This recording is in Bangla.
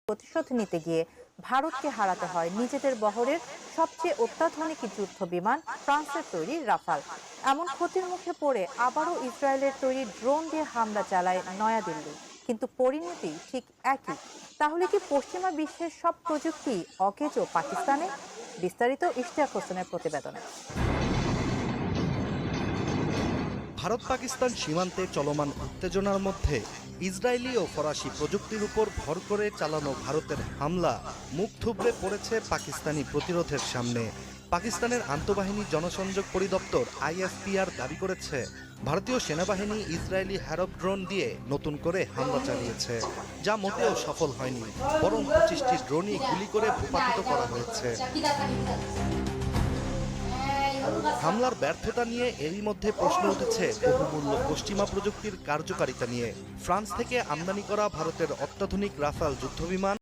প্রতিশোধ নিতে গিয়ে ভারতকে হারাতে হয় নিজেদের বহরের সবচেয়ে অত্যাধুনিক যুদ্ধ বিমান ফ্রান্সের তৈরি রাফাল। এমন ক্ষতির মুখে পড়ে আবারও ইসরায়েলের তৈরি ড্রোন দিয়ে হামলা চালায় নয়াদিল্লি, কিন্তু পরিণতি ঠিক একই। তাহলে কি পশ্চিমা বিশ্বের সব প্রযুক্তি অকেজো পাকিস্তানে? বিস্তারিত ইশতিয়াক হোসেনের প্রতিবেদনে। ভারত পাকিস্তান সীমান্তে চলমান উত্তেজনার মধ্যে ইসরায়েলি ও ফরাসি প্রযুক্তির উপর ভর করে চালানো ভারতের হামলা মুখ থুবড়ে পড়েছে পাকিস্তানি প্রতিরোধের সামনে। পাকিস্তানের আন্তঃবাহিনী জনসংযোগ পরিদপ্তর ISPR দাবি করেছে, ভারতীয় সেনাবাহিনী ইসরায়েলি হ্যারপ ড্রোন দিয়ে নতুন করে হামলা চালিয়েছে, যা মোটেও সফল হয়নি, বরং 25টি ড্রোনই গুলি করে ভূপাতিত করা হয়েছে। হামলার ব্যর্থতা নিয়ে এরই মধ্যে প্রশ্ন উঠেছে বহুমূল্য পশ্চিমা প্রযুক্তির কার্যকারিতা নিয়ে। ফ্রান্স থেকে আমদানি করা ভারতের অত্যাধুনিক রাফাল যুদ্ধবিমান